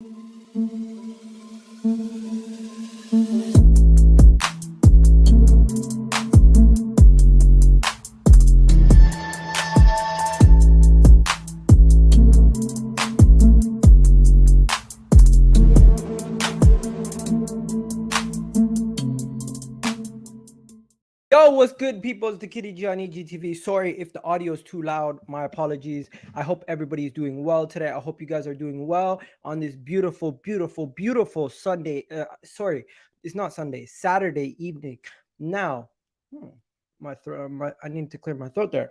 Yo, what's good, people? It's the Kitty Gianni GTV. Sorry if the audio is too loud. My apologies. I hope everybody's doing well today. I hope you guys are doing well on this beautiful, beautiful, beautiful Sunday. Sorry, it's not Sunday, Saturday evening. Now, my throat. I need to clear my throat there.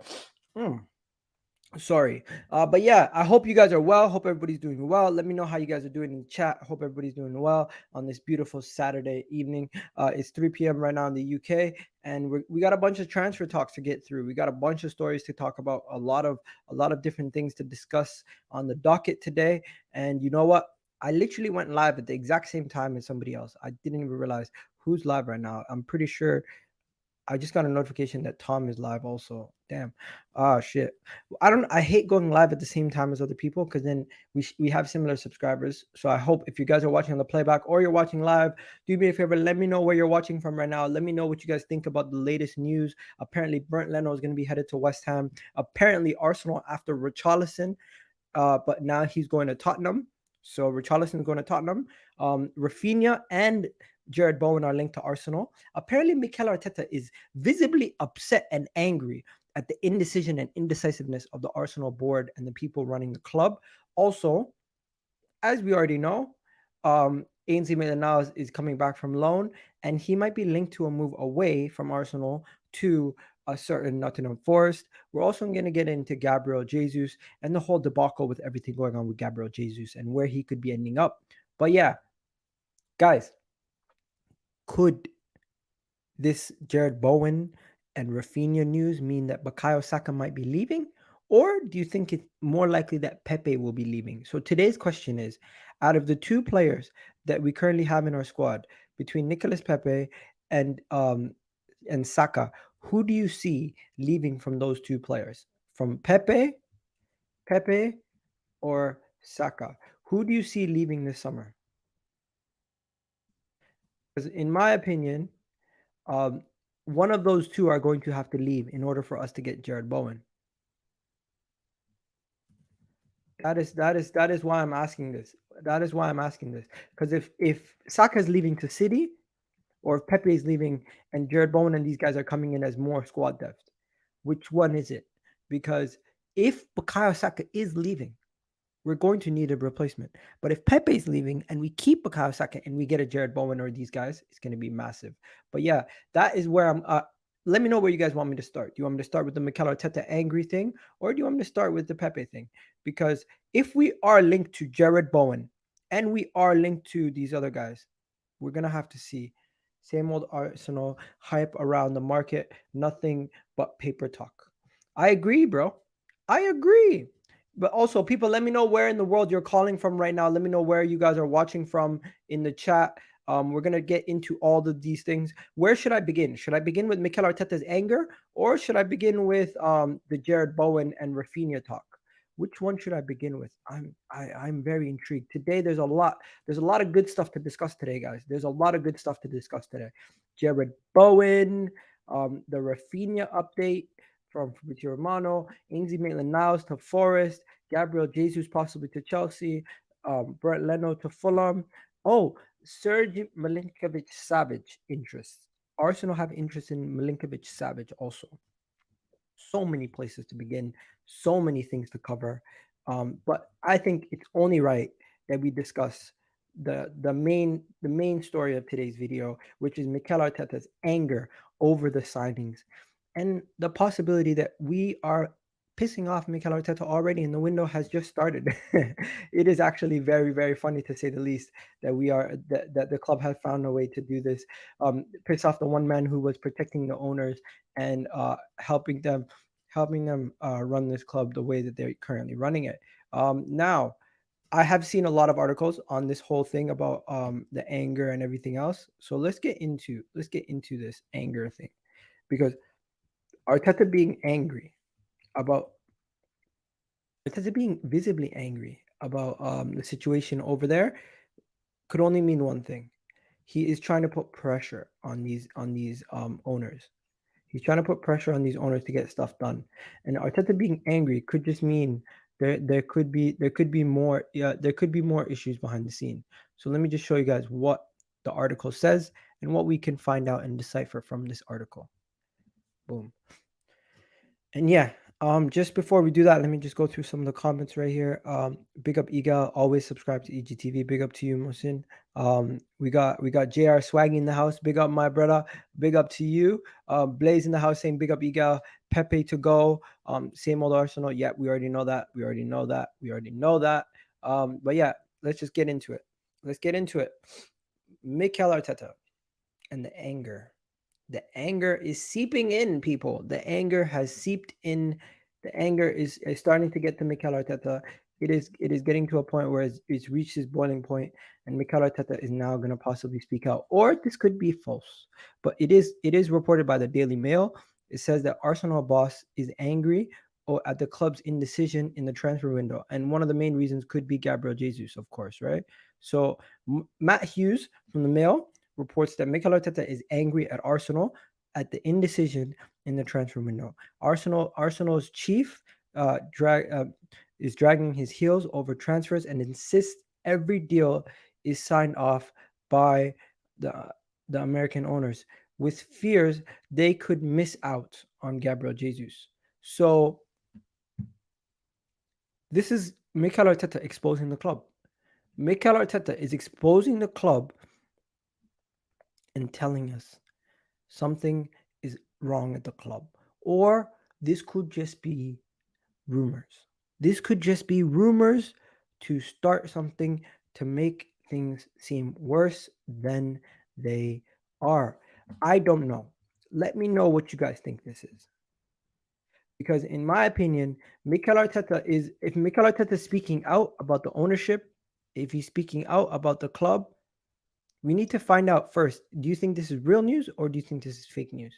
Sorry. But yeah, I hope you guys are well. Hope everybody's doing well. Let me know how you guys are doing in the chat. Hope everybody's doing well on this beautiful Saturday evening. It's 3 p.m. right now in the UK, and we got a bunch of transfer talks to get through. We got a bunch of stories to talk about, a lot of different things to discuss on the docket today. And you know what? I literally went live at the exact same time as somebody else. I didn't even realize who's live right now. I'm pretty sure I just got a notification that Tom is live also. Damn. Ah, shit. I hate going live at the same time as other people, because then we have similar subscribers. So I hope if you guys are watching on the playback or you're watching live, do me a favor. Let me know where you're watching from right now. Let me know what you guys think about the latest news. Apparently, Bernd Leno is going to be headed to West Ham. Apparently, Arsenal after Richarlison, but now he's going to Tottenham. So Richarlison is going to Tottenham. Raphinha and Jarrod Bowen are linked to Arsenal. Apparently, Mikel Arteta is visibly upset and angry at the indecision and indecisiveness of the Arsenal board and the people running the club. Also, as we already know, Maitland-Niles is coming back from loan, and he might be linked to a move away from Arsenal to a certain Nottingham Forest. We're also going to get into Gabriel Jesus and the whole debacle with everything going on with Gabriel Jesus and where he could be ending up. But yeah, guys, could this Jarrod Bowen and Raphinha news mean that Bukayo Saka might be leaving? Or do you think it's more likely that Pepe will be leaving? So today's question is, out of the two players that we currently have in our squad, between Nicolas Pepe and Saka, who do you see leaving from those two players? From Pepe, or Saka? Who do you see leaving this summer? Because in my opinion, one of those two are going to have to leave in order for us to get Jarrod Bowen. That is why I'm asking this. That is why I'm asking this. Because if Saka is leaving to City, or if Pepe is leaving and Jarrod Bowen and these guys are coming in as more squad depth, which one is it? Because if Bukayo Saka is leaving, we're going to need a replacement. But if Pepe is leaving and we keep Bukayo Saka and we get a Jarrod Bowen or these guys, it's going to be massive. But yeah, that is where I'm. Let me know where you guys want me to start. Do you want me to start with the Mikel Arteta angry thing, or do you want me to start with the Pepe thing? Because if we are linked to Jarrod Bowen and we are linked to these other guys, we're gonna have to see same old Arsenal hype around the market, nothing but paper talk. I agree, bro. I agree. But also, people, let me know where in the world you're calling from right now. Let me know where you guys are watching from in the chat. We're gonna get into all of these things. Where should I begin? Should I begin with Mikel Arteta's anger, or should I begin with the Jarrod Bowen and Raphinha talk? Which one should I begin with? I'm very intrigued. Today there's a lot of good stuff to discuss today, guys. There's a lot of good stuff to discuss today. Jarrod Bowen, the Raphinha update from Fabrizio Romano, Maitland-Niles to Forest, Gabriel Jesus possibly to Chelsea, Bernd Leno to Fulham. Oh, Sergej Milinkovic-Savic interest. Arsenal have interest in Milinkovic-Savic also. So many places to begin, so many things to cover. But I think it's only right that we discuss the main story of today's video, which is Mikel Arteta's anger over the signings and the possibility that we are pissing off Mikel Arteta already and the window has just started. It is actually very, very funny, to say the least, that that the club has found a way to do this. Piss off the one man who was protecting the owners and helping them run this club the way that they're currently running it. Now, I have seen a lot of articles on this whole thing about the anger and everything else. So let's get into this anger thing, because Arteta being visibly angry the situation over there could only mean one thing. He is trying to put pressure on these owners. He's trying to put pressure on these owners to get stuff done. And Arteta being angry could just mean there could be more, there could be more issues behind the scene. So let me just show you guys what the article says and what we can find out and decipher from this article. Boom. And yeah, just before we do that, let me just go through some of the comments right here. Big up Iga, always subscribe to EGTV. Big up to you, Musin. We got JR Swaggy in the house. Big up my brother. Big up to you. Blaze in the house saying big up Iga. Pepe to go. Same old Arsenal. Yeah, we already know that. We already know that. We already know that. But yeah, let's just get into it. Let's get into it. Mikel Arteta and the anger. The anger is seeping in, people. The anger has seeped in. The anger is starting to get to Mikel Arteta. It is getting to a point where it's reached its boiling point, and Mikel Arteta is now going to possibly speak out. Or this could be false, but it is reported by the Daily Mail. It says that Arsenal boss is angry at the club's indecision in the transfer window, and one of the main reasons could be Gabriel Jesus, of course, right? So Matt Hughes from the Mail reports that Mikel Arteta is angry at Arsenal at the indecision in the transfer window. Arsenal's chief is dragging his heels over transfers and insists every deal is signed off by the the American owners, with fears they could miss out on Gabriel Jesus. So this is Mikel Arteta exposing the club. Mikel Arteta is exposing the club and telling us something is wrong at the club. Or this could just be rumors. This could just be rumors to start something to make things seem worse than they are. I don't know. Let me know what you guys think this is. Because in my opinion, if Mikel Arteta is speaking out about the ownership, if he's speaking out about the club, we need to find out first, do you think this is real news or do you think this is fake news?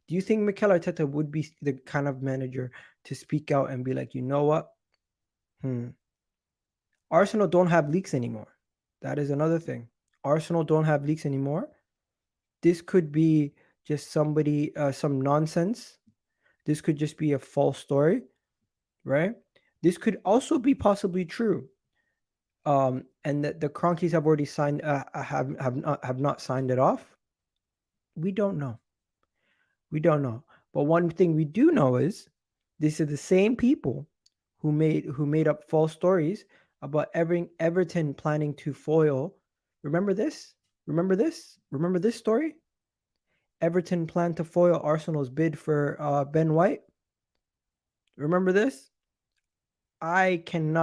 Do you think Mikel Arteta would be the kind of manager to speak out and be like, you know what? Arsenal don't have leaks anymore. That is another thing. Arsenal don't have leaks anymore. This could be just somebody, some nonsense. This could just be a false story, right? This could also be possibly true. And that the Cronkies have already signed, have not signed it off. We don't know. We don't know. But one thing we do know is these are the same people who made up false stories about Everton planning to foil. Remember this? Remember this? Remember this story? Everton planned to foil Arsenal's bid for Ben White. Remember this? I can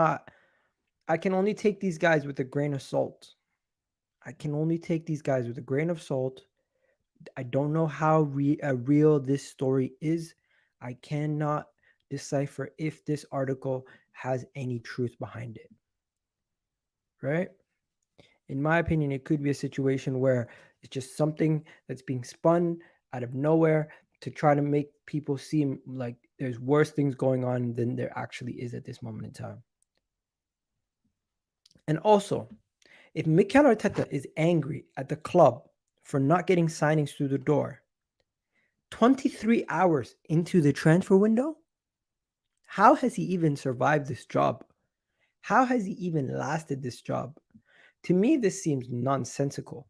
only take these guys with a grain of salt. I can only take these guys with a grain of salt. I don't know how real this story is. I cannot decipher if this article has any truth behind it. Right? In my opinion, it could be a situation where it's just something that's being spun out of nowhere to try to make people seem like there's worse things going on than there actually is at this moment in time. And also, if Mikel Arteta is angry at the club for not getting signings through the door 23 hours into the transfer window, how has he even survived this job? How has he even lasted this job? To me, this seems nonsensical.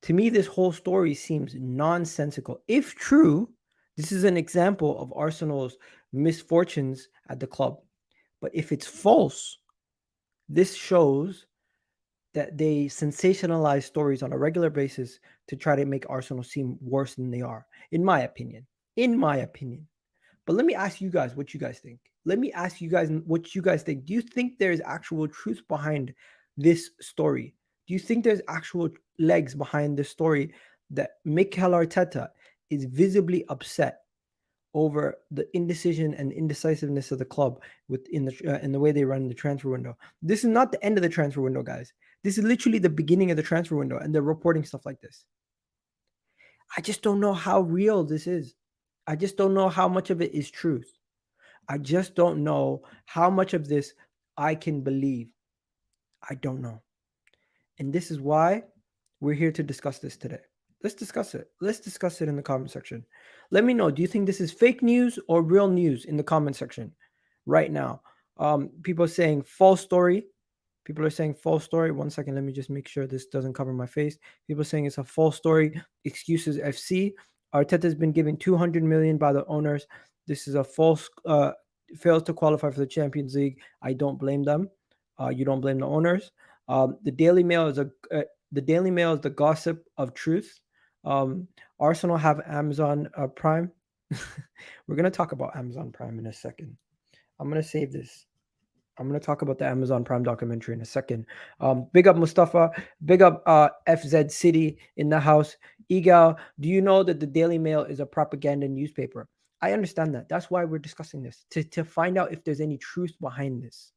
To me, this whole story seems nonsensical. If true, this is an example of Arsenal's misfortunes at the club. But if it's false, this shows that they sensationalize stories on a regular basis to try to make Arsenal seem worse than they are, in my opinion. In my opinion. But let me ask you guys what you guys think. Let me ask you guys what you guys think. Do you think there's actual truth behind this story? Do you think there's actual legs behind this story that Mikel Arteta is visibly upset over the indecision and indecisiveness of the club in the way they run the transfer window? This is not the end of the transfer window, guys. This is literally the beginning of the transfer window, and they're reporting stuff like this. I just don't know how real this is. I just don't know how much of it is truth. I just don't know how much of this I can believe. I don't know. And this is why we're here to discuss this today. Let's discuss it. Let's discuss it in the comment section. Let me know. Do you think this is fake news or real news in the comment section right now? People are saying false story. People are saying false story. 1 second. Let me just make sure this doesn't cover my face. People are saying it's a false story. Excuses FC. Arteta's been given 200 million by the owners. This is a false. Fails to qualify for the Champions League. I don't blame them. You don't blame the owners. The Daily Mail is the Daily Mail is the gossip of truth. Arsenal have Amazon Prime. We're gonna talk about Amazon Prime in a second. I'm gonna save this. I'm gonna talk about the Amazon Prime documentary in a second. Big up Mustafa. Big up FZ City in the house. Egal, do you know that the Daily Mail is a propaganda newspaper? I understand that. That's why we're discussing this to find out if there's any truth behind this.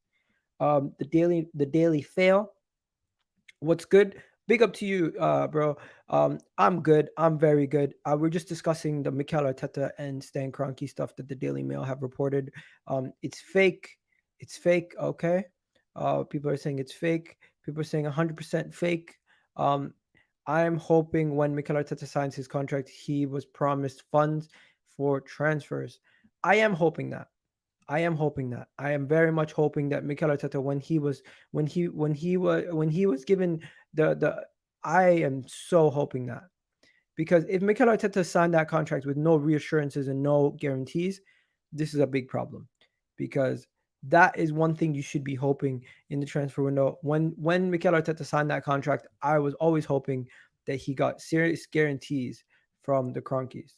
The Daily Fail. What's good? Big up to you, bro. I'm good. I'm very good. We're just discussing the Mikel Arteta and Stan Kroenke stuff that the Daily Mail have reported. It's fake. It's fake. Okay. People are saying it's fake. People are saying 100% fake. I'm hoping when Mikel Arteta signs his contract, he was promised funds for transfers. I am hoping that. I am hoping that. I am very much hoping that Mikel Arteta, when he was given the, I am so hoping that, because if Mikel Arteta signed that contract with no reassurances and no guarantees, this is a big problem, because that is one thing you should be hoping in the transfer window. When Mikel Arteta signed that contract, I was always hoping that he got serious guarantees from the Kroenkes,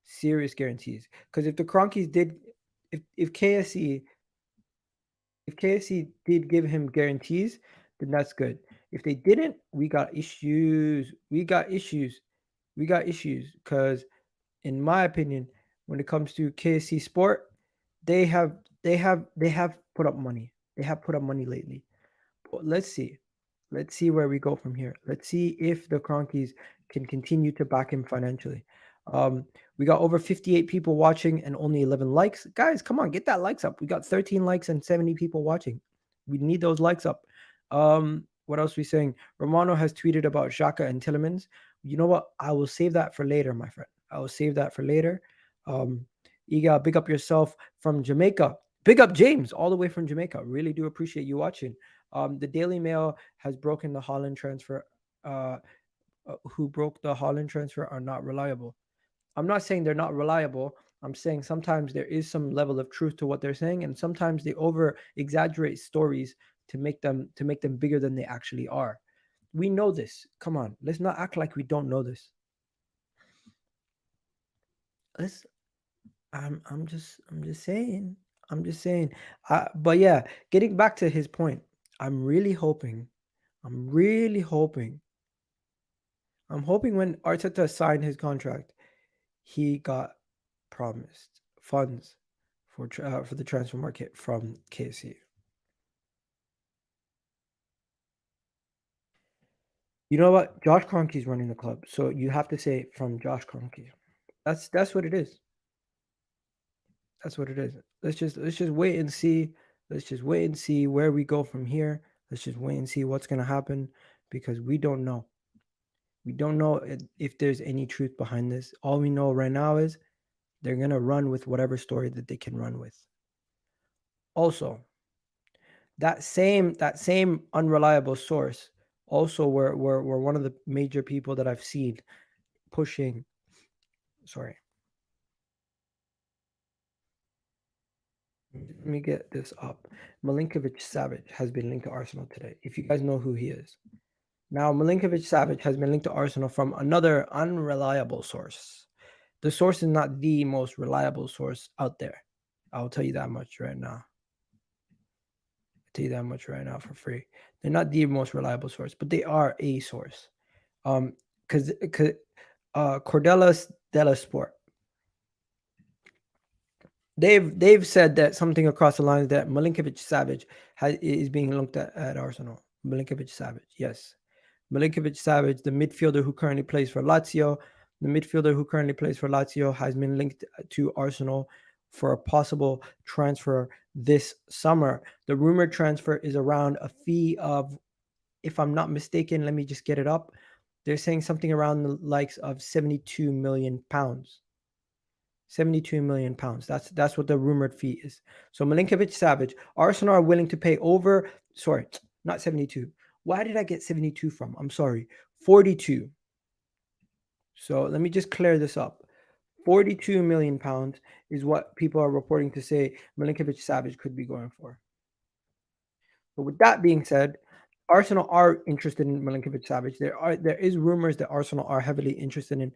serious guarantees, because if the Kroenkes did if KSE did give him guarantees, then that's good. If they didn't, we got issues. We got issues. We got issues. Because in my opinion, when it comes to KSC Sport, they have put up money. They have put up money lately. But let's see. Let's see where we go from here. Let's see if the Kroenkes can continue to back him financially. We got over 58 people watching and only 11 likes. Guys, come on, get that likes up. We got 13 likes and 70 people watching. We need those likes up. What else are we saying? Romano has tweeted about Xhaka and Tielemans. You know what? I will save that for later, my friend. I will save that for later. Iga, big up yourself from Jamaica. Big up James, all the way from Jamaica. Really do appreciate you watching. The Daily Mail has broken the Holland transfer. Who broke the Holland transfer are not reliable. I'm not saying they're not reliable. I'm saying sometimes there is some level of truth to what they're saying, and sometimes they over exaggerate stories to make them bigger than they actually are. We know this. Come on, let's not act like we don't know this. Let's. I'm just saying. I'm just saying. But yeah, getting back to his point, I'm really hoping. I'm hoping when Arteta signed his contract, he got promised funds for the transfer market from KC. You know what? Josh Kroenke's running the club, so you have to say from Josh Kroenke. That's what it is. That's what it is. Let's just wait and see. Let's just wait and see where we go from here. Let's just wait and see what's gonna happen, because we don't know. We don't know if there's any truth behind this. All we know right now is they're gonna run with whatever story that they can run with. Also, that same unreliable source also were one of the major people that I've seen pushing. Sorry. Let me get this up. Milinkovic-Savic has been linked to Arsenal today. If you guys know who he is. Now, Milinkovic-Savic has been linked to Arsenal from another unreliable source. The source is not the most reliable source out there. I'll tell you that much right now. For free. They're not the most reliable source, but they are a source. Because Cordelis Della Sport, they've said that something across the lines that Milinkovic-Savic is being looked at Arsenal. Milinkovic-Savic, yes. Milinkovic-Savic, the midfielder who currently plays for Lazio, has been linked to Arsenal for a possible transfer this summer. The rumored transfer is around a fee of, if I'm not mistaken, let me just get it up. They're saying something around the likes of 72 million pounds. 72 million pounds. That's what the rumored fee is. So Milinkovic-Savic, Arsenal are willing to pay over, sorry, not 72. Why did I get 72 from? I'm sorry. 42. So let me just clear this up. 42 million pounds is what people are reporting to say Milinkovic-Savic could be going for. But with that being said, Arsenal are interested in Milinkovic-Savic. There is rumors that Arsenal are heavily interested in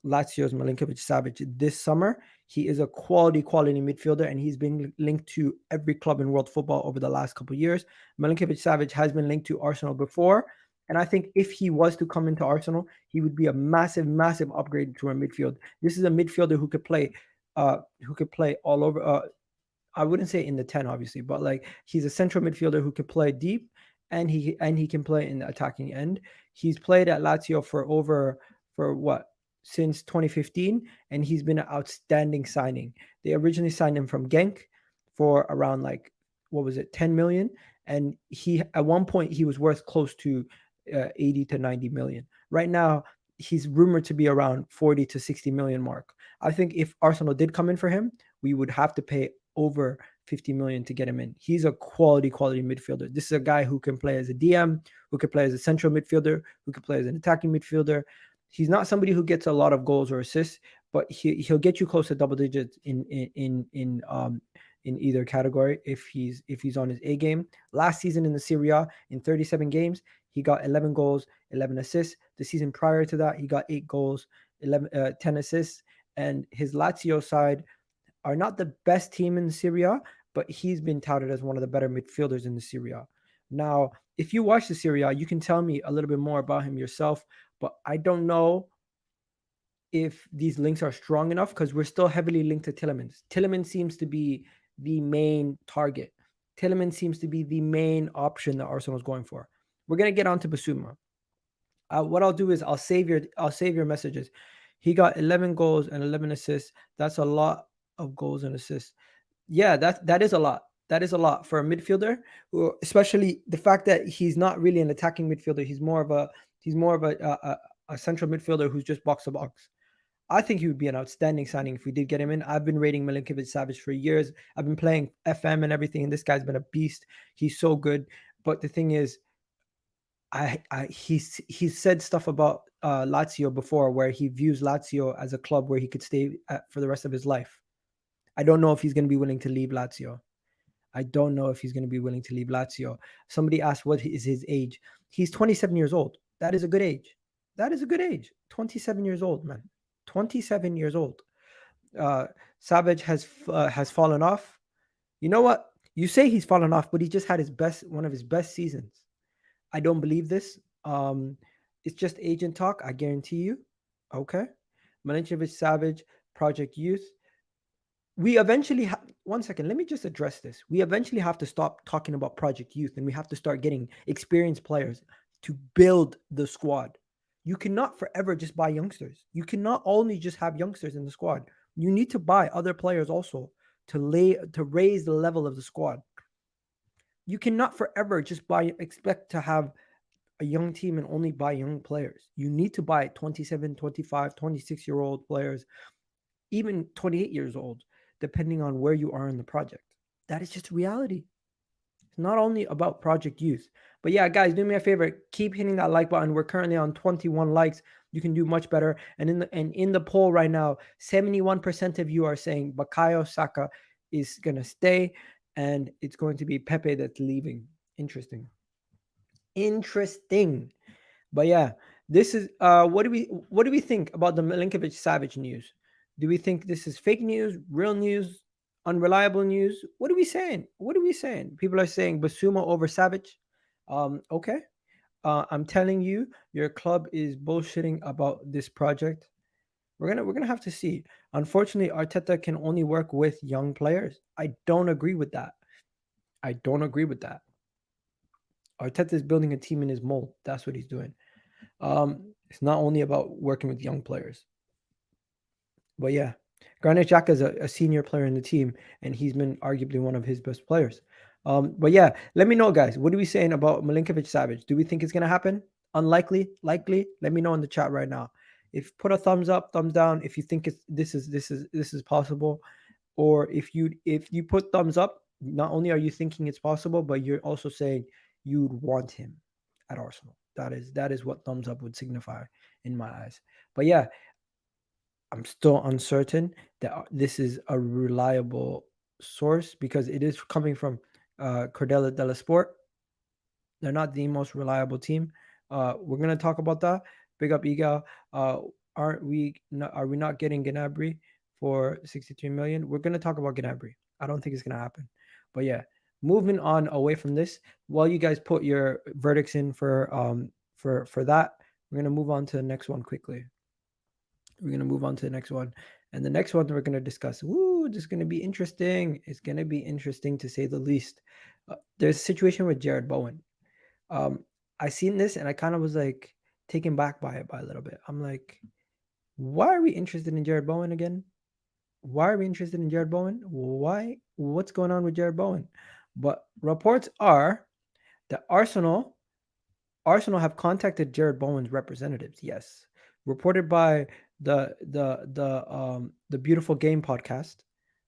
Lazio's Milinkovic-Savic this summer. He is a quality midfielder, and he's been linked to every club in world football over the last couple of years. Milinkovic-Savic has been linked to Arsenal before, and I think if he was to come into Arsenal, he would be a massive upgrade to our midfield. This is a midfielder who could play all over. I wouldn't say in the 10, obviously, but like he's a central midfielder who can play deep, and he can play in the attacking end. He's played at Lazio since 2015, and he's been an outstanding signing. They originally signed him from Genk for around 10 million, and he at one point he was worth close to 80 to 90 million. Right now, he's rumored to be around 40 to 60 million mark. I think if Arsenal did come in for him, we would have to pay over 50 million to get him in. He's a quality midfielder. This is a guy who can play as a DM, who can play as a central midfielder, who can play as an attacking midfielder. He's not somebody who gets a lot of goals or assists, but he'll get you close to double digits in either category if he's on his A game. Last season in the Serie A, in 37 games, he got 11 goals, 11 assists. The season prior to that, he got 8 goals, 10 assists, and his Lazio side are not the best team in the Serie A, but he's been touted as one of the better midfielders in the Serie A. Now, if you watch the Serie A, you can tell me a little bit more about him yourself, but I don't know if these links are strong enough because we're still heavily linked to Tielemans. Tielemans seems to be the main target. Tielemans seems to be the main option that Arsenal is going for. We're going to get on to Bissouma. What I'll do is I'll save your messages. He got 11 goals and 11 assists. That's a lot of goals and assists. Yeah, that is a lot. That is a lot for a midfielder, especially the fact that he's not really an attacking midfielder. He's more of a central midfielder who's just box to box. I think he would be an outstanding signing if we did get him in. I've been rating Milinkovic-Savic for years. I've been playing FM and everything, and this guy's been a beast. He's so good. But the thing is, he's said stuff about Lazio before, where he views Lazio as a club where he could stay at for the rest of his life. I don't know if he's going to be willing to leave Lazio. Somebody asked what is his age. He's 27 years old. That is a good age. 27 years old, man. 27 years old. Savic has fallen off. You know what? You say he's fallen off, but he just had one of his best seasons. I don't believe this. It's just agent talk, I guarantee you. Okay. Milinkovic-Savic, Project Youth. We eventually one second, let me just address this. We eventually have to stop talking about Project Youth, and we have to start getting experienced players to build the squad. You cannot forever just buy youngsters. You cannot only just have youngsters in the squad. You need to buy other players also to raise the level of the squad. You cannot forever just expect to have a young team and only buy young players. You need to buy 27, 25, 26-year-old players, even 28 years old, depending on where you are in the project. That is just reality. It's not only about Project Youth. But yeah, guys, do me a favor. Keep hitting that like button. We're currently on 21 likes. You can do much better. And in the poll right now, 71% of you are saying Bukayo Saka is going to stay, and it's going to be Pepe that's leaving. Interesting. But yeah, this is what do we think about the Milinkovic-Savic news? Do we think this is fake news, real news, unreliable news? What are we saying? People are saying Bissouma over Savic. Okay. I'm telling you, your club is bullshitting about this project. We're gonna have to see. Unfortunately, Arteta can only work with young players. I don't agree with that. Arteta is building a team in his mold. That's what he's doing. It's not only about working with young players. But yeah, Granit Xhaka is a senior player in the team, and he's been arguably one of his best players. But yeah, let me know, guys. What are we saying about Milinkovic-Savic? Do we think it's gonna happen? Unlikely, likely? Let me know in the chat right now. If put a thumbs up, thumbs down if you think this is possible, or if you put thumbs up, not only are you thinking it's possible, but you're also saying you'd want him at Arsenal. That is what thumbs up would signify in my eyes. But yeah, I'm still uncertain that this is a reliable source because it is coming from Cordella della Sport. They're not the most reliable team. We're gonna talk about that. Big up Egal. Uh, are we not getting Gnabry for 63 million? We're gonna talk about Gnabry. I don't think it's gonna happen. But yeah, moving on away from this, while you guys put your verdicts in for that, we're gonna move on to the next one quickly. We're gonna move on to the next one. And the next one we're gonna discuss. Woo, this is gonna be interesting. It's gonna be interesting to say the least. There's a situation with Jarrod Bowen. Um, I seen this and I kind of was like taken back by it by a little bit. I'm like, why are we interested in Jarrod Bowen again? Why are we interested in Jarrod Bowen? Why? What's going on with Jarrod Bowen? But reports are that Arsenal have contacted Jarrod Bowen's representatives. Yes, reported by the Beautiful Game podcast.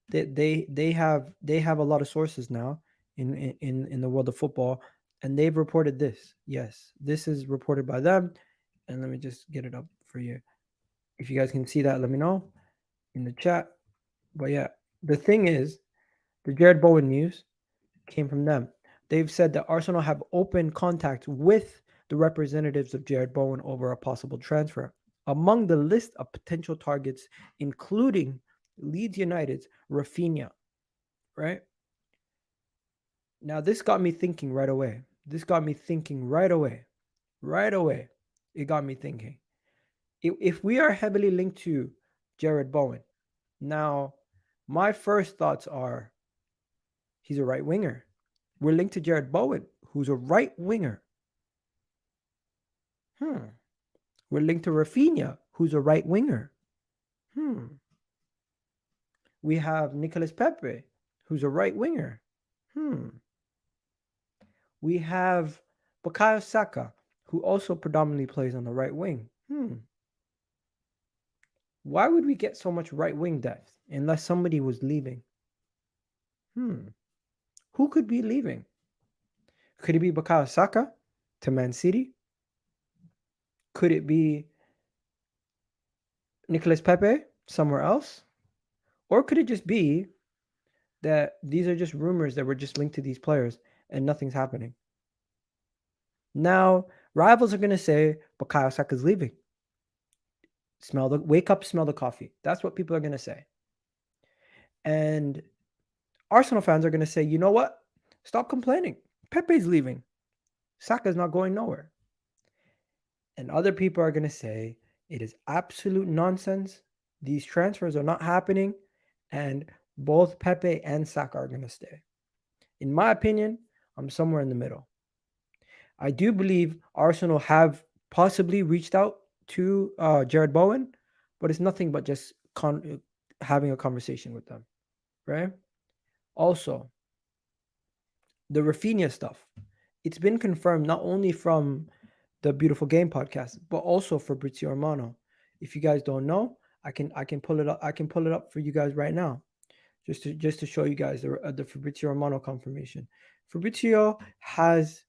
They have a lot of sources now in the world of football, and they've reported this. Yes, this is reported by them, and let me just get it up for you. If you guys can see that, let me know in the chat. But yeah, the thing is, the Jarrod Bowen news came from them. They've said that Arsenal have open contact with the representatives of Jarrod Bowen over a possible transfer. Among the list of potential targets, including Leeds United's Raphinha, right? Now, this got me thinking right away. Right away. It got me thinking. If we are heavily linked to Jarrod Bowen, now, my first thoughts are he's a right winger. We're linked to Jarrod Bowen, who's a right winger. We're linked to Raphinha, who's a right winger. We have Nicolas Pepe, who's a right winger. We have Bukayo Saka, who also predominantly plays on the right wing. Why would we get so much right wing depth unless somebody was leaving? Who could be leaving? Could it be Bukayo Saka to Man City? Could it be Nicolas Pepe somewhere else? Or could it just be that these are just rumors that were just linked to these players and nothing's happening? Now, rivals are going to say Bukayo Saka's leaving. Wake up, smell the coffee. That's what people are going to say. And Arsenal fans are going to say, you know what? Stop complaining. Pepe's leaving. Saka's not going nowhere. And other people are going to say it is absolute nonsense. These transfers are not happening. And both Pepe and Saka are going to stay. In my opinion, I'm somewhere in the middle. I do believe Arsenal have possibly reached out to Jarrod Bowen, but it's nothing but just having a conversation with them, right? Also, the Raphinha stuff. It's been confirmed not only from the Beautiful Game podcast, but also Fabrizio Romano. If you guys don't know, I can pull it up. I can pull it up for you guys right now, just to show you guys the Fabrizio Romano confirmation. Fabrizio has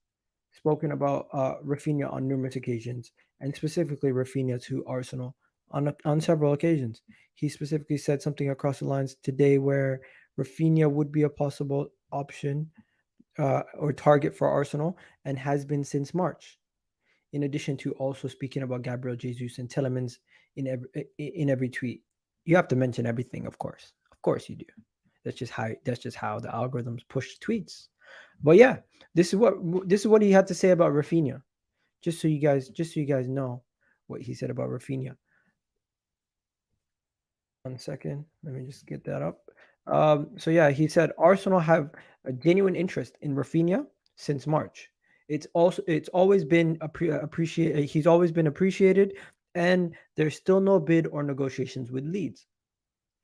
spoken about Raphinha on numerous occasions, and specifically Raphinha to Arsenal on several occasions. He specifically said something across the lines today where Raphinha would be a possible option or target for Arsenal and has been since March. In addition to also speaking about Gabriel Jesus and Tielemans in every tweet. You have to mention everything, of course. Of course you do. That's just how the algorithms push tweets. But yeah, this is what he had to say about Raphinha. Just so you guys know what he said about Raphinha. 1 second. Let me just get that up. So yeah, he said Arsenal have a genuine interest in Raphinha since March. It's always been appreciated. He's always been appreciated, and there's still no bid or negotiations with Leeds.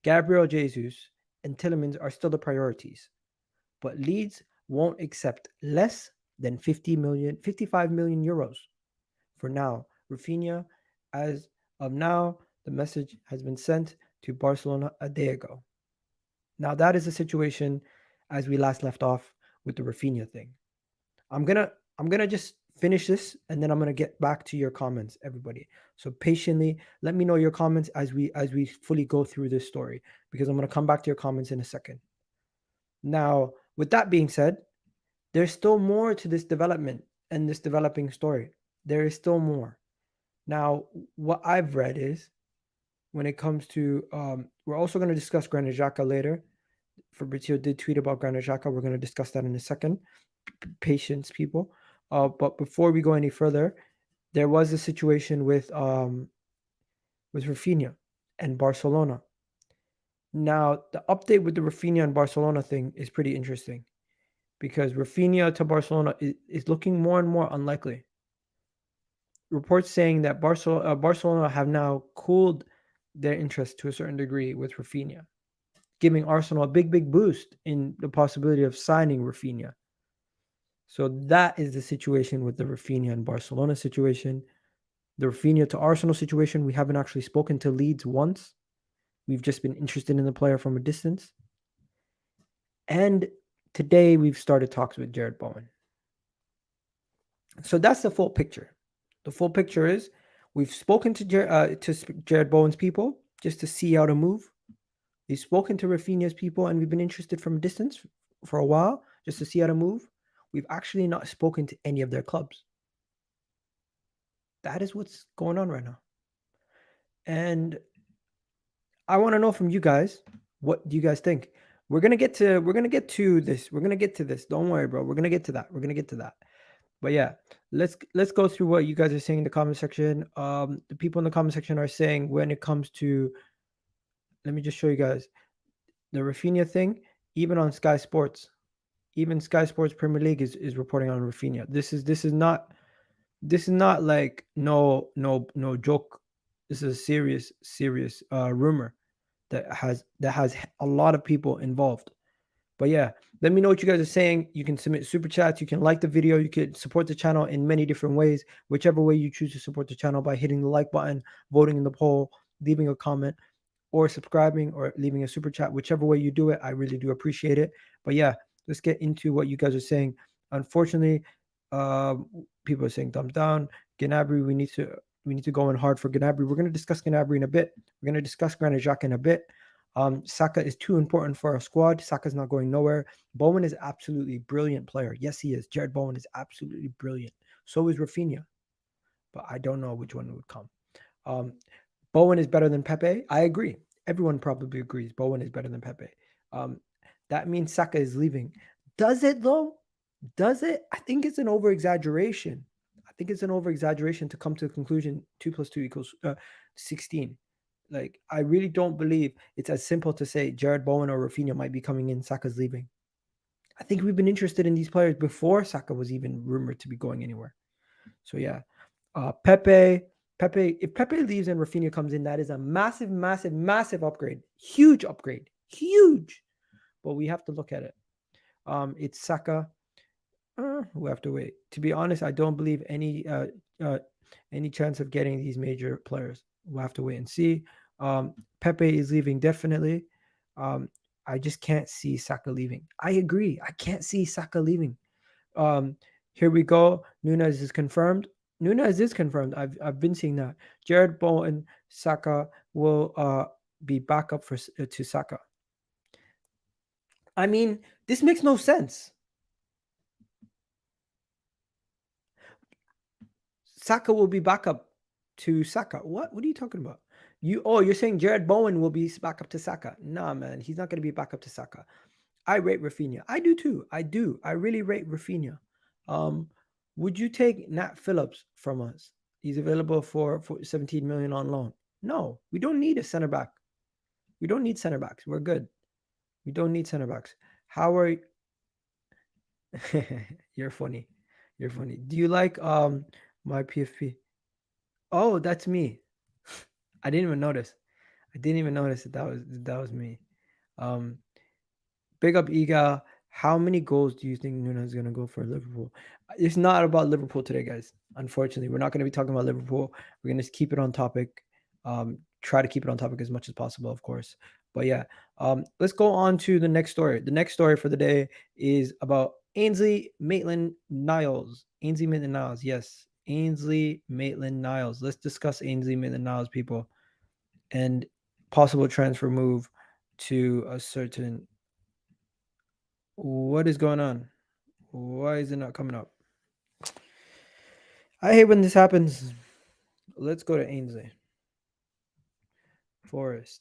Gabriel Jesus and Tielemans are still the priorities, but Leeds won't accept less than 55 million euros for now. Raphinha, as of now, the message has been sent to Barcelona a day ago. Now that is the situation as we last left off with the Raphinha thing. I'm gonna I'm gonna just finish this and then I'm gonna get back to your comments, everybody. So patiently let me know your comments as we fully go through this story, because I'm gonna come back to your comments in a second. Now, with that being said, there's still more to this development and this developing story. There is still more. Now, what I've read is when it comes to we're also going to discuss Granit Xhaka later. Fabrizio did tweet about Granit Xhaka. We're going to discuss that in a second. Patience, people. But before we go any further, there was a situation with Raphinha and Barcelona. Now, the update with the Raphinha and Barcelona thing is pretty interesting, because Raphinha to Barcelona is looking more and more unlikely. Reports saying that Barcelona have now cooled their interest to a certain degree with Raphinha, giving Arsenal a big boost in the possibility of signing Raphinha. So that is the situation with the Raphinha and Barcelona situation. The Raphinha to Arsenal situation, we haven't actually spoken to Leeds once. We've just been interested in the player from a distance. And today we've started talks with Jarrod Bowen. So that's the full picture. The full picture is we've spoken to Jarrod Bowen's people just to see how to move. We've spoken to Raphinha's people and we've been interested from a distance for a while just to see how to move. We've actually not spoken to any of their clubs. That is what's going on right now. And I want to know from you guys, what do you guys think? We're gonna get to this. We're gonna get to this. Don't worry, bro. We're gonna get to that. But yeah, let's go through what you guys are saying in the comment section. The people in the comment section are saying when it comes to, let me just show you guys the Raphinha thing. Even on Sky Sports, even Sky Sports Premier League is reporting on Raphinha. This is not like no joke. This is a serious rumor that has a lot of people involved. But yeah, let me know what you guys are saying. You can submit super chats. You can like the video. You can support the channel in many different ways. Whichever way you choose to support the channel, by hitting the like button, voting in the poll, leaving a comment, or subscribing, or leaving a super chat. Whichever way you do it, I really do appreciate it. But yeah, let's get into what you guys are saying. Unfortunately, people are saying thumbs down. Gnabry, we need to go in hard for Gnabry. We're going to discuss Gnabry in a bit. We're going to discuss Granit Xhaka in a bit. Saka is too important for our squad. Saka's not going nowhere. Bowen is absolutely brilliant player. Yes, he is. Jarrod Bowen is absolutely brilliant. So is Raphinha. But I don't know which one would come. Bowen is better than Pepe. I agree. Everyone probably agrees Bowen is better than Pepe. That means Saka is leaving. Does it though? Does it? I think it's an over-exaggeration. To come to the conclusion 2 + 2 = 16. Like, I really don't believe it's as simple to say Jarrod Bowen or Raphinha might be coming in, Saka's leaving. I think we've been interested in these players before Saka was even rumored to be going anywhere. So yeah, Pepe. If Pepe leaves and Raphinha comes in, that is a massive upgrade. Huge upgrade. Huge. But we have to look at it. It's Saka. We have to wait. To be honest, I don't believe any chance of getting these major players. We'll have to wait and see. Pepe is leaving definitely. I just can't see Saka leaving. I agree. I can't see Saka leaving. Here we go. Nunez is confirmed. I've been seeing that. Jarrod Bowen, Saka will be backup to Saka. I mean, this makes no sense. Saka will be backup to Saka. What are you talking about? You're saying Jarrod Bowen will be backup to Saka. Nah, man, he's not going to be backup to Saka. I rate Raphinha. I do too. I do. I really rate Raphinha. Would you take Nat Phillips from us? He's available for 17 million on loan. No, we don't need a center back. We don't need center backs. We're good. We don't need center backs. How are you? You're funny. You're funny. Do you like my PFP? Oh, that's me. I didn't even notice. I didn't even notice that was me. Um, Big up Iga. How many goals do you think Nuno is going to go for Liverpool? It's not about Liverpool today, guys. Unfortunately, we're not going to be talking about Liverpool. We're going to keep it on topic. Try to keep it on topic as much as possible, of course. But yeah, let's go on to the next story. The next story for the day is about Ainsley Maitland-Niles. Ainsley Maitland-Niles, yes. Ainsley Maitland-Niles. Let's discuss Ainsley Maitland-Niles, people, and possible transfer move to a certain. What is going on? Why is it not coming up? I hate when this happens. Let's go to Ainsley Forest.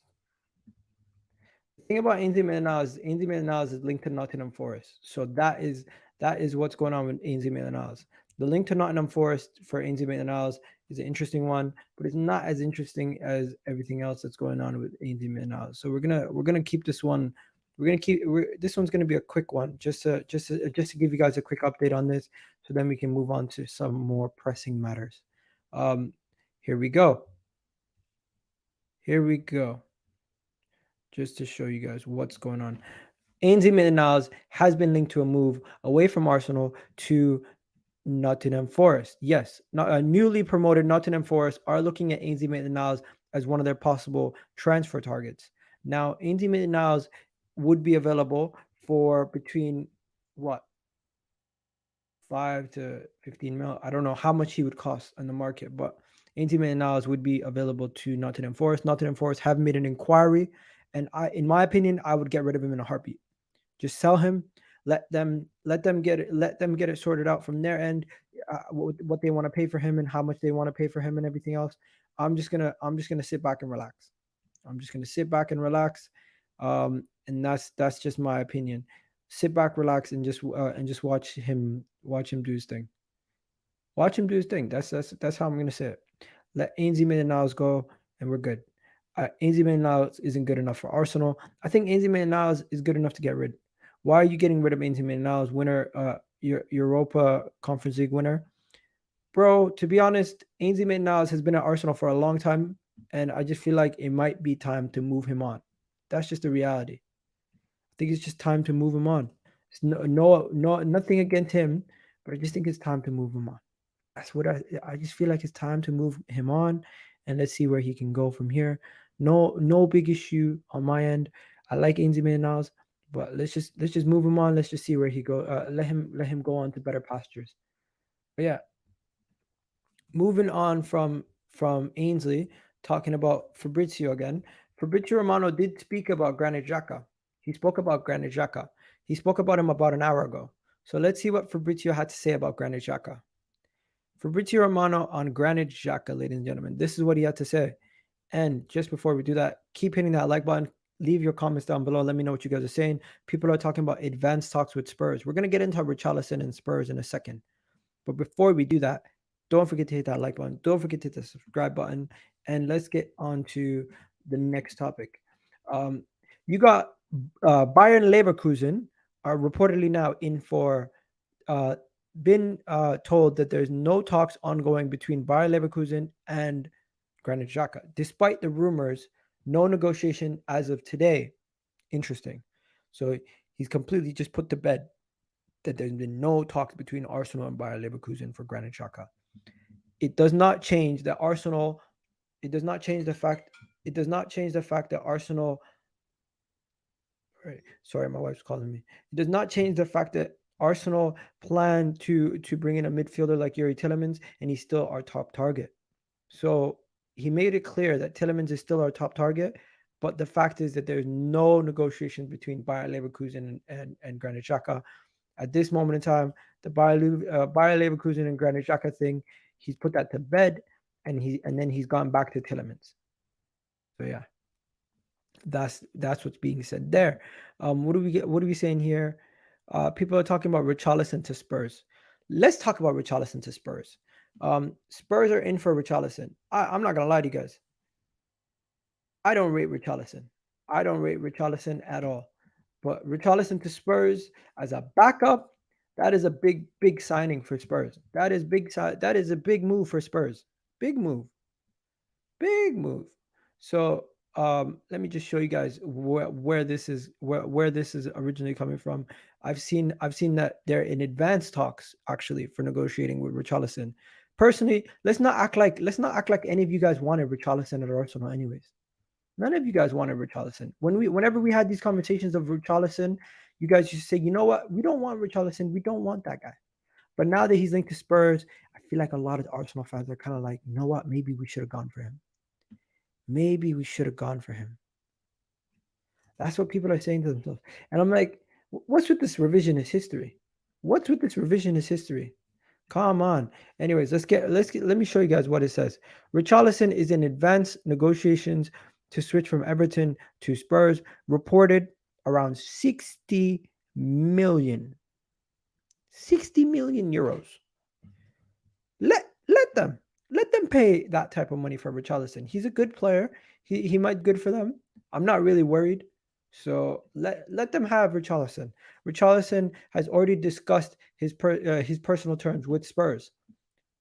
The thing about Ainsley Maitland-Niles is linked to Nottingham Forest. So that is what's going on with Ainsley Maitland-Niles. The link to Nottingham Forest for Ainsley Maitland-Niles is an interesting one, but it's not as interesting as everything else that's going on with Ainsley Maitland-Niles. So we're gonna keep this one. This one's gonna be a quick one, just to give you guys a quick update on this, so then we can move on to some more pressing matters. Um, here we go. Here we go. Just to show you guys what's going on. Ainsley Maitland-Niles has been linked to a move away from Arsenal to Nottingham Forest. Yes, not a newly promoted Nottingham Forest are looking at Ainsley Maitland-Niles as one of their possible transfer targets. Now, Ainsley Maitland-Niles would be available for between what 5 to 15 mil. I don't know how much he would cost on the market, but $80 million would be available to Nottingham Forest. Nottingham Forest have made an inquiry, and in my opinion, I would get rid of him in a heartbeat. Just sell him. Let them get it sorted out from their end. What they want to pay for him and how much they want to pay for him and everything else. I'm just gonna sit back and relax. I'm just gonna sit back and relax, and that's just my opinion. Sit back, relax, and just watch him do his thing. Watch him do his thing. That's how I'm gonna say it. Let Ainsley Maitland-Niles go, and we're good. Ainsley Maitland-Niles isn't good enough for Arsenal. I think Ainsley Maitland-Niles is good enough to get rid. Why are you getting rid of Ainsley Maitland-Niles, winner, your Europa Conference League winner, bro? To be honest, Ainsley Maitland-Niles has been at Arsenal for a long time, and I just feel like it might be time to move him on. That's just the reality. I think it's just time to move him on. It's nothing against him, but I just think it's time to move him on. That's what I just feel like it's time to move him on, and let's see where he can go from here. No big issue on my end. I like Ainsley Maitland-Niles, but let's just move him on. Let's just see where he go. Let him go on to better pastures. But yeah, moving on from Ainsley, talking about Fabrizio again. Fabrizio Romano did speak about Granit Xhaka. He spoke about Granit Xhaka. He spoke about him about an hour ago. So let's see what Fabrizio had to say about Granit Xhaka. Fabrizio Romano on Granit Xhaka, ladies and gentlemen. This is what he had to say. And just before we do that, keep hitting that like button. Leave your comments down below. Let me know what you guys are saying. People are talking about advanced talks with Spurs. We're going to get into Richarlison and Spurs in a second. But before we do that, don't forget to hit that like button. Don't forget to hit the subscribe button. And let's get on to the next topic. Um, you got Bayern Leverkusen are reportedly now in for uh, been told that there's no talks ongoing between Bayer Leverkusen and Granit Xhaka, despite the rumors. No negotiation as of today. Interesting. So he's completely just put to bed that there's been no talks between Arsenal and Bayer Leverkusen for Granit Xhaka. It does not change that Arsenal. It does not change the fact. It does not change the fact that Arsenal. Right, sorry, my wife's calling me. It does not change the fact that Arsenal plan to bring in a midfielder like Youri Tielemans, and he's still our top target. So he made it clear that Tielemans is still our top target, but the fact is that there's no negotiations between Bayer Leverkusen and Granit Xhaka at this moment in time. The Bayer Leverkusen and Granit Xhaka thing, he's put that to bed, and then he's gone back to Tielemans. So yeah, that's what's being said there. What do we get? What are we saying here? People are talking about Richarlison to Spurs. Let's talk about Richarlison to Spurs. Spurs are in for Richarlison. I'm not gonna lie to you guys. I don't rate Richarlison. I don't rate Richarlison at all. But Richarlison to Spurs as a backup, that is a big signing for Spurs. That is big. That is a big move for Spurs. Big move. Big move. So Let me just show you guys where this is where this is originally coming from. I've seen that they're in advanced talks actually for negotiating with Richarlison. Personally, let's not act like any of you guys wanted Richarlison at Arsenal anyways. None of you guys wanted Richarlison. Whenever we had these conversations of Richarlison, you guys used to say, you know what, we don't want Richarlison, we don't want that guy. But now that he's linked to Spurs, I feel like a lot of Arsenal fans are kind of like, you know what, maybe we should have gone for him. Maybe we should have gone for him. That's what people are saying to themselves. And I'm like, what's with this revisionist history? What's with this revisionist history? Come on. Anyways, let me show you guys what it says. Richarlison is in advanced negotiations to switch from Everton to Spurs, reported around 60 million. 60 million euros. Let them pay that type of money for Richarlison. He's a good player. He might good for them. I'm not really worried. So let them have Richarlison. Richarlison has already discussed his personal terms with Spurs.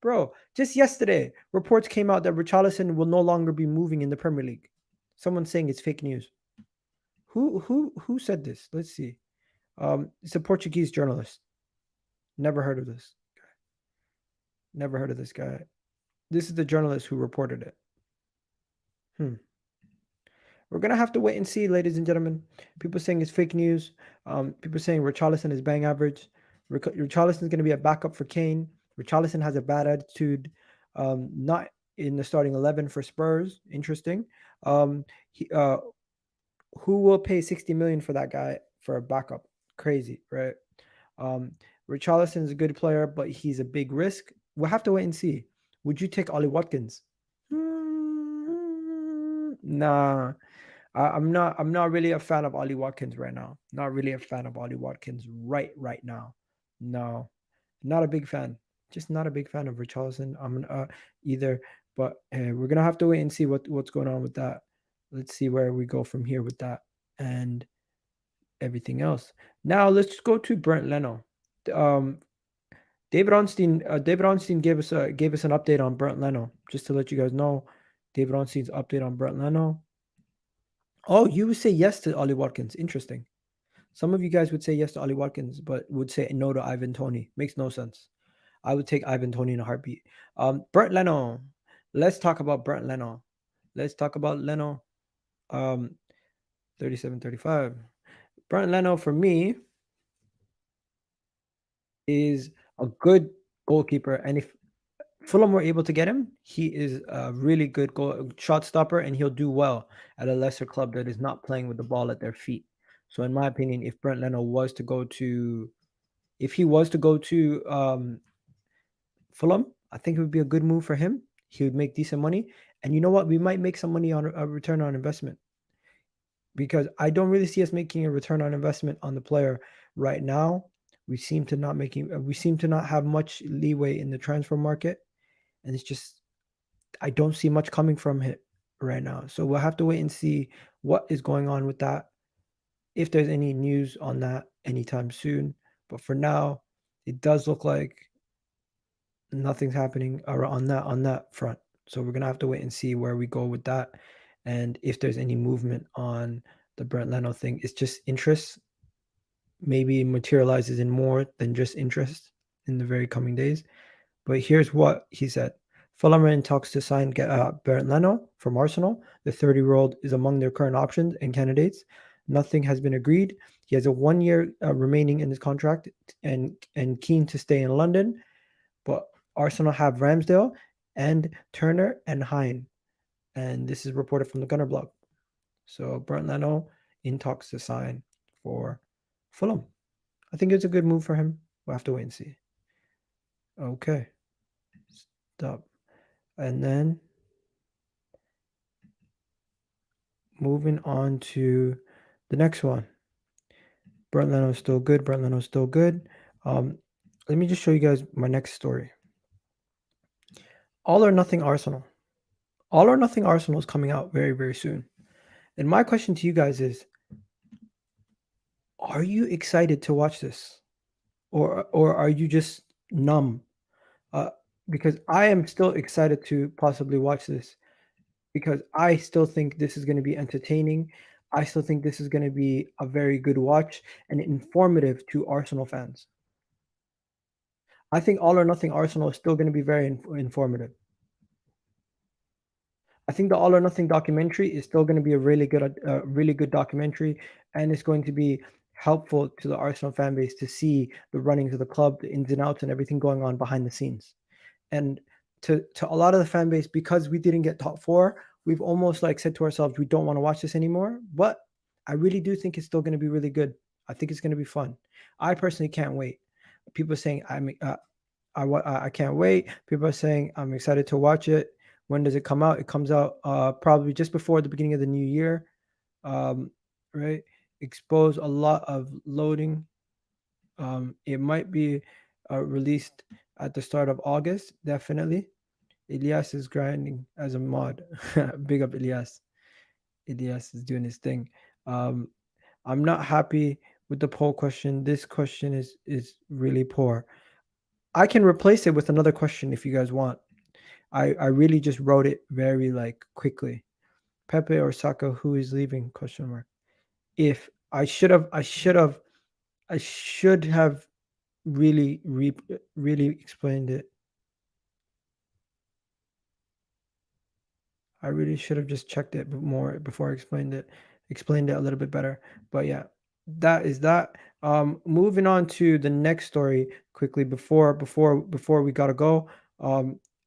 Bro, just yesterday, reports came out that Richarlison will no longer be moving in the Premier League. Someone's saying it's fake news. Who said this? Let's see. It's a Portuguese journalist. Never heard of this. Never heard of this guy. This is the journalist who reported it. We're going to have to wait and see, ladies and gentlemen. People saying it's fake news. People saying Richarlison is bang average. Richarlison is going to be a backup for Kane. Richarlison has a bad attitude. Not in the starting 11 for Spurs. Interesting. Who will pay 60 million for that guy for a backup? Crazy, right? Richarlison is a good player, but he's a big risk. We'll have to wait and see. Would you take Ollie Watkins? Nah. I'm not really a fan of Ollie Watkins right now. Not really a fan of Ollie Watkins right now. No. Not a big fan. Just not a big fan of Richarlison. I'm either, but we're gonna have to wait and see what's going on with that. Let's see where we go from here with that and everything else. Now let's go to Bernd Leno. David Onstein gave us an update on Bernd Leno. Just to let you guys know, David Onstein's update on Bernd Leno. Oh, you would say yes to Ollie Watkins. Interesting. Some of you guys would say yes to Ollie Watkins, but would say no to Ivan Toney. Makes no sense. I would take Ivan Toney in a heartbeat. Bernd Leno. Let's talk about Bernd Leno. Let's talk about Leno. 37-35. Bernd Leno for me is a good goalkeeper, and if Fulham were able to get him, he is a really good shot stopper, and he'll do well at a lesser club that is not playing with the ball at their feet. So, in my opinion, if Bernd Leno was to go to, Fulham, I think it would be a good move for him. He would make decent money, and you know what? We might make some money on a return on investment, because I don't really see us making a return on investment on the player right now. We seem to not have much leeway in the transfer market. And it's just, I don't see much coming from it right now. So we'll have to wait and see what is going on with that, if there's any news on that anytime soon. But for now, it does look like nothing's happening on that front. So we're gonna have to wait and see where we go with that, and if there's any movement on the Bernd Leno thing. It's just interest. Maybe it materializes in more than just interest in the very coming days. But here's what he said. Fulham are in talks to sign Bernd Leno from Arsenal. The 30-year-old is among their current options and candidates. Nothing has been agreed. He has a 1 year remaining in his contract and keen to stay in London. But Arsenal have Ramsdale and Turner and Hine. And this is reported from the Gunner blog. So Bernd Leno in talks to sign for Fulham. I think it's a good move for him. We'll have to wait and see. Okay. Stop. And then moving on to the next one. Bernd Leno's still good. Let me just show you guys my next story. All or Nothing Arsenal. All or Nothing Arsenal is coming out very, very soon. And my question to you guys is, are you excited to watch this? Or are you just numb? Because I am still excited to possibly watch this. because I still think this is going to be entertaining. I still think this is going to be a very good watch and informative to Arsenal fans. I think All or Nothing Arsenal is still going to be very informative. I think the All or Nothing documentary is still going to be a really good documentary, and it's going to be helpful to the Arsenal fan base to see the runnings of the club, the ins and outs, and everything going on behind the scenes. And to a lot of the fan base, because we didn't get top four, we've almost like said to ourselves, we don't want to watch this anymore. But I really do think it's still going to be really good. I think it's going to be fun. I personally can't wait. People are saying I can't wait. People are saying I'm excited to watch it. When does it come out? It comes out probably just before the beginning of the new year, right? Expose a lot of loading. It might be released at the start of August, definitely. Elias is grinding as a mod. Big up Elias. Elias is doing his thing. I'm not happy with the poll question. This question is really poor. I can replace it with another question if you guys want. I really just wrote it very like quickly. Pepe or Saka, who is leaving? Question mark. If I should have really explained it. I really should have just checked it more before I explained it a little bit better. But yeah, that is that. Moving on to the next story quickly before we gotta go.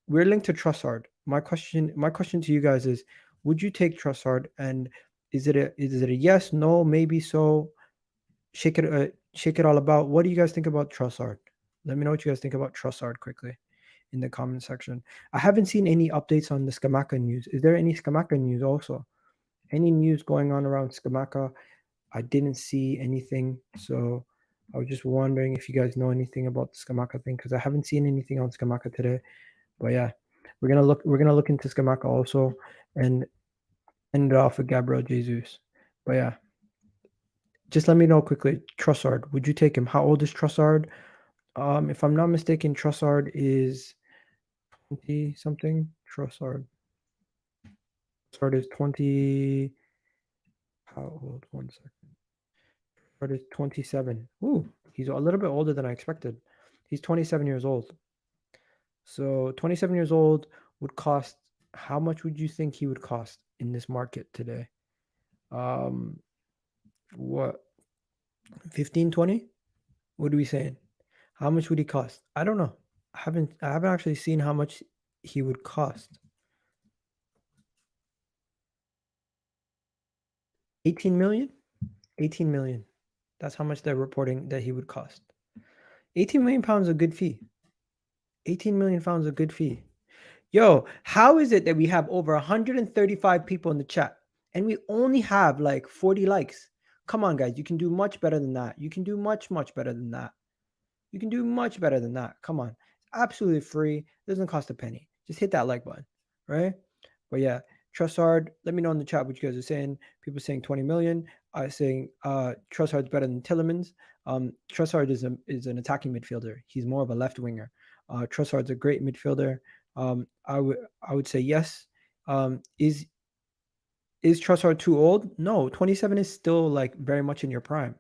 We're linked to Trossard. My question to you guys is: would you take Trossard? And is it a yes, no, maybe so? Shake it all about. What do you guys think about Trossard? Let me know what you guys think about Trossard quickly in the comment section. I haven't seen any updates on the Scamacca news. Is there any Scamacca news also? Any news going on around Scamacca? I didn't see anything, so I was just wondering if you guys know anything about the Scamacca thing, because I haven't seen anything on Scamacca today. But yeah, we're gonna look into Scamacca also and end it off with Gabriel Jesus. But yeah, just let me know quickly. Trossard, would you take him? How old is Trossard? If I'm not mistaken, Trossard is 20 something. Trossard is 20. How old? 1 second. Trossard is 27. Ooh, he's a little bit older than I expected. He's 27 years old. So 27 years old would cost. How much would you think he would cost in this market today? Um, what 15, 20? What are we saying? How much would he cost? I don't know. I haven't actually seen how much he would cost. 18 million? 18 million. That's how much they're reporting that he would cost. 18 million pounds is a good fee. 18 million pounds is a good fee. Yo, how is it that we have over 135 people in the chat and we only have like 40 likes? Come on, guys. You can do much better than that. You can do much, much better than that. You can do much better than that. Come on. It's absolutely free. It doesn't cost a penny. Just hit that like button, right? But yeah, Trossard, let me know in the chat what you guys are saying. People saying 20 million. Saying Trossard's better than Tielemans. Trossard is an attacking midfielder. He's more of a left winger. Trossard's a great midfielder. I would say yes. Is Trossard too old? No, 27 is still like very much in your prime.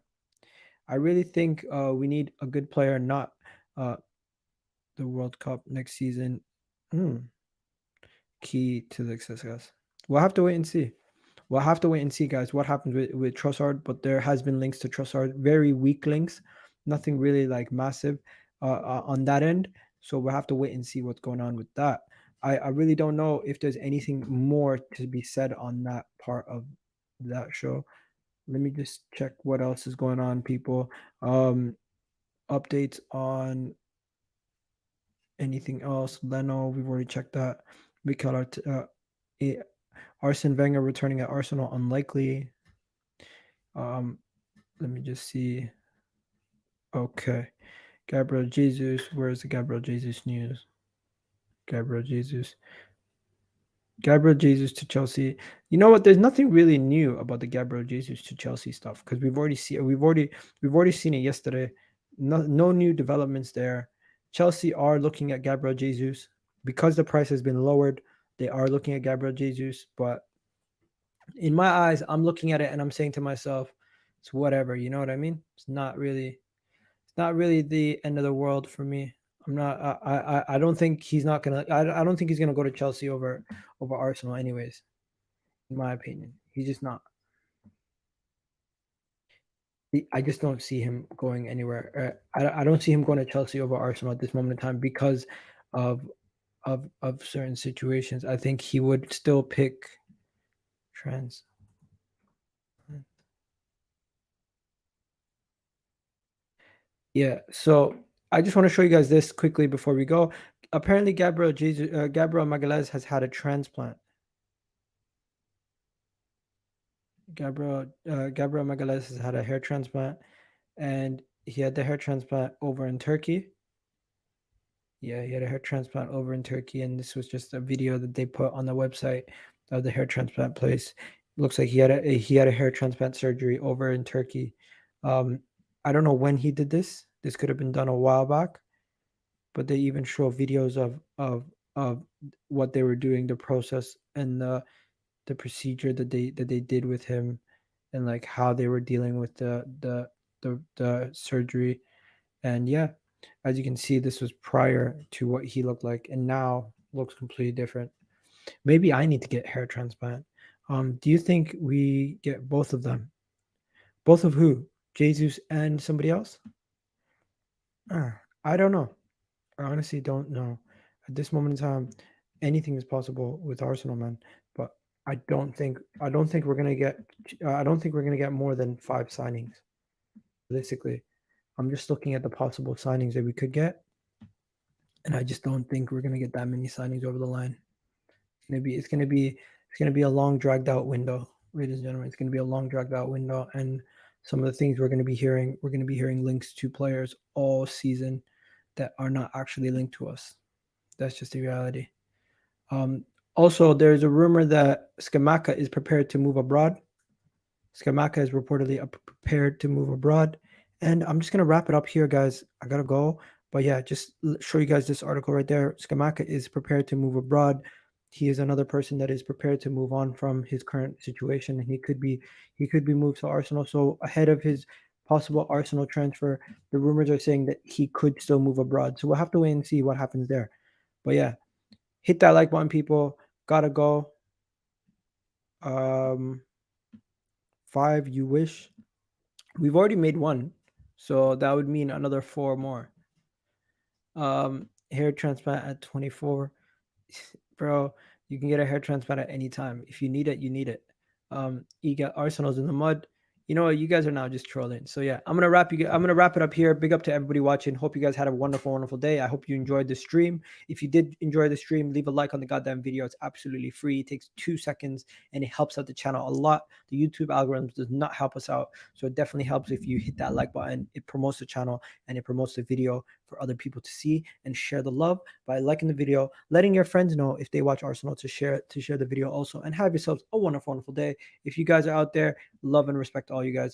I really think we need a good player, not the World Cup next season. Key to the success. We'll have to wait and see. We'll have to wait and see, guys, what happens with Trossard. But there has been links to Trossard, very weak links, nothing really like massive on that end. So we'll have to wait and see what's going on with that. I really don't know if there's anything more to be said on that part of that show. Let me just check what else is going on, people. Updates on anything else. Leno, we've already checked that. Mikel Arsene Wenger returning at Arsenal, unlikely. Let me just see. Okay. Gabriel Jesus. Where's the Gabriel Jesus news? Gabriel Jesus to Chelsea. You know what? There's nothing really new about the Gabriel Jesus to Chelsea stuff because we've already seen it yesterday. No new developments there. Chelsea are looking at Gabriel Jesus because the price has been lowered. They are looking at Gabriel Jesus, but in my eyes, I'm looking at it and I'm saying to myself, it's whatever. You know what I mean? It's not really the end of the world for me. I'm not. I don't think he's not gonna. I don't think he's gonna go to Chelsea over Arsenal, anyways. In my opinion, he's just not. I just don't see him going anywhere. I don't see him going to Chelsea over Arsenal at this moment in time because of of certain situations. I think he would still pick trans. Yeah. So I just want to show you guys this quickly before we go. Apparently, Gabriel Magalhaes has had a transplant. Gabriel Magalhaes has had a hair transplant, and he had the hair transplant over in Turkey. Yeah, he had a hair transplant over in Turkey, and this was just a video that they put on the website of the hair transplant place. Looks like he had a hair transplant surgery over in Turkey. Um, I don't know when he did this. This could have been done a while back, but they even show videos of what they were doing, the process and the procedure that they did with him, and like how they were dealing with the surgery. And yeah, as you can see, this was prior to what he looked like, and now looks completely different. Maybe I need to get hair transplant. Do you think we get both of them? Both of who? Jesus and somebody else? I don't know. I honestly don't know. At this moment in time, anything is possible with Arsenal, man. But I don't think we're gonna get. I don't think we're gonna get more than 5 signings. Realistically, I'm just looking at the possible signings that we could get, and I just don't think we're gonna get that many signings over the line. It's gonna be a long dragged out window, ladies and gentlemen. It's gonna be a long dragged out window, and some of the things we're gonna be hearing links to players all season that are not actually linked to us. That's just the reality. Um, Also, there's a rumor that Scamacca is prepared to move abroad. Scamacca is reportedly prepared to move abroad. And I'm just going to wrap it up here, guys. I got to go. But yeah, just show you guys this article right there. Scamacca is prepared to move abroad. He is another person that is prepared to move on from his current situation, and he could be moved to Arsenal. So ahead of his possible Arsenal transfer, the rumors are saying that he could still move abroad. So we'll have to wait and see what happens there. But yeah, hit that like button, people. Gotta go. Um, 5, you wish. We've already made one, so that would mean another 4 more. Hair transplant at 24. Bro, you can get a hair transplant at any time. If you need it, you need it. You got Arsenal's in the mud. You know what? You guys are now just trolling. So yeah, I'm gonna wrap it up here. Big up to everybody watching. Hope you guys had a wonderful, wonderful day. I hope you enjoyed the stream. If you did enjoy the stream, leave a like on the goddamn video. It's absolutely free. It takes 2 seconds and it helps out the channel a lot. The YouTube algorithm does not help us out, so it definitely helps if you hit that like button. It promotes the channel and it promotes the video for other people to see, and share the love by liking the video, letting your friends know if they watch Arsenal to share the video also, and have yourselves a wonderful, wonderful day. If you guys are out there, love and respect all you guys.